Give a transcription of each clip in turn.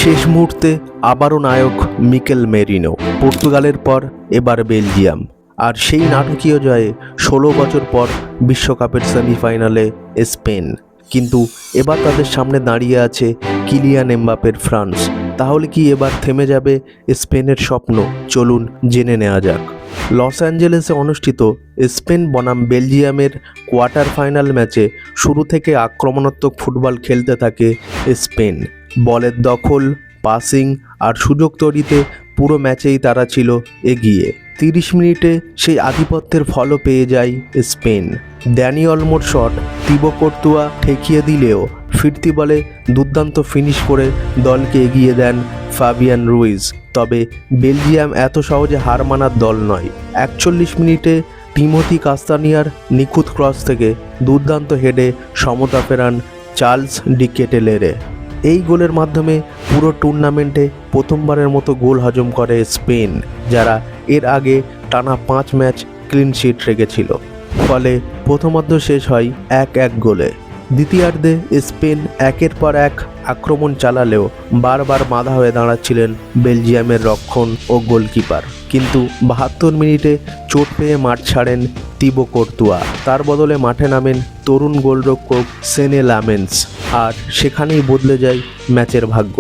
শেষ মুহূর্তে আবারও নায়ক মিকেল মেরিনো। পর্তুগালের পর এবার বেলজিয়াম, আর সেই নাটকীয় জয়ে 16 বছর পর বিশ্বকাপের সেমিফাইনালে স্পেন। কিন্তু এবার তাদের সামনে দাঁড়িয়ে আছে কিলিয়ান এমবাপের ফ্রান্স। তাহলে কি এবার থেমে যাবে স্পেনের স্বপ্ন? চলুন জেনে নেওয়া যাক। লস অ্যাঞ্জেলেসে অনুষ্ঠিত স্পেন বনাম বেলজিয়ামের কোয়ার্টার ফাইনাল ম্যাচে শুরু থেকে আক্রমণাত্মক ফুটবল খেলতে থাকে স্পেন। বলের দখল, পাসিং আর সুযোগ তৈরিতে পুরো ম্যাচেই তারা ছিল এগিয়ে। 30 মিনিটে সেই আধিপত্যের ফলও পেয়ে যায় স্পেন। ড্যানি অলমোর শট তিবো কর্তুয়া ঠেকিয়ে দিলেও ফিরতি বলে দুর্দান্ত ফিনিশ করে দলকে এগিয়ে দেন ফাবিয়ান রুইজ। তবে বেলজিয়াম এত সহজে হার মানার দল নয়। 41 মিনিটে টিমোথি কাস্তানিয়ার নিখুঁত ক্রস থেকে দুর্দান্ত হেডে সমতা ফেরান চার্লস ডি কেটেলেরে। এই গোলের মাধ্যমে পুরো টুর্নামেন্টে প্রথমবারের মতো গোল হজম করে স্পেন, যারা এর আগে টানা 5 ম্যাচ ক্লিন শিট রেখেছিল। ফলে প্রথমার্ধ শেষ হয় 1-1 গোলে। দ্বিতীয়ার্ধে স্পেন একের পর এক আক্রমণ চালালেও বারবার বাধা হয়ে দাঁড়াচ্ছিলেন বেলজিয়ামের রক্ষণ ও গোলকিপার। কিন্তু 72 মিনিটে চোট পেয়ে মাঠ ছাড়েন তিবো কর্তুয়া। তার বদলে মাঠে নামেন তরুণ গোলরক্ষক সেনে লামেন্স, আর সেখানেই বদলে যায় ম্যাচের ভাগ্য।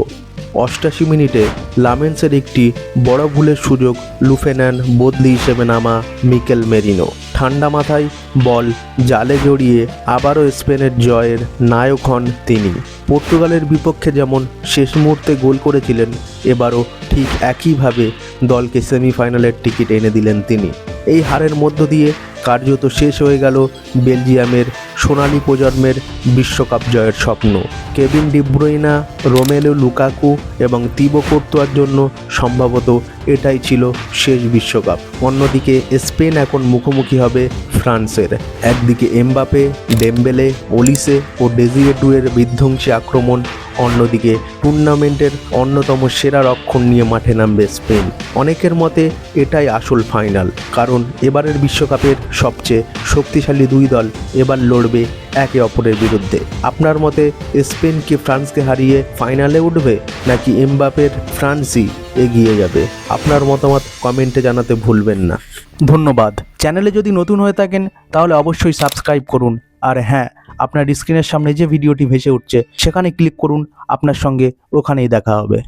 88 মিনিটে লামেন্সের একটি বড় ভুলের সুযোগ লুফে নেন বদলি হিসেবে নামা মিকেল মেরিনো। ঠান্ডা মাথায় বল জালে জড়িয়ে আবারও স্পেনের জয়ের নায়ক হন তিনি। পর্তুগালের বিপক্ষে যেমন শেষ মুহূর্তে গোল করেছিলেন, এবারও ঠিক একইভাবে দলকে সেমিফাইনালের টিকিট এনে দিলেন তিনি। এই হারের মধ্য দিয়ে কার্যত শেষ হয়ে গেল বেলজিয়ামের সোনালি প্রজন্মের বিশ্বকাপ জয়ের স্বপ্ন। Kevin De Bruyne, Romelu Lukaku এবং তিবো কর্তুয়ার জন্য সম্ভবত এটাই ছিল শেষ বিশ্বকাপ। অন্যদিকে স্পেন এখন মুখোমুখি হবে ফ্রান্সের। একদিকে এমবাপে, ডেম্বেলে, ওলিসে ও ডেজিরে ডুয়ের বিধ্বংসী আক্রমণ, অন্যদিকে টুর্নামেন্টের অন্যতম সেরা রক্ষণ নিয়ে মাঠে নামবে স্পেন। অনেকের মতে এটাই আসল ফাইনাল, কারণ এবারের বিশ্বকাপের সবচেয়ে শক্তিশালী দুই দল এবার লড়বে একে অপরের বিরুদ্ধে। আপনার মতে স্পেন কি ফ্রান্সকে হারিয়ে ফাইনালে উঠবে, নাকি এমবাপের ফ্রান্সই এগিয়ে যাবে? আপনার মতামত কমেন্টে জানাতে ভুলবেন না। ধন্যবাদ। চ্যানেলে যদি নতুন হয়ে থাকেন তাহলে অবশ্যই সাবস্ক্রাইব করুন। আর হ্যাঁ, আপনার স্ক্রিনের সামনে যে ভিডিওটি ভেসে উঠছে সেখানে ক্লিক করুন। আপনার সঙ্গে ওখানেই দেখা হবে।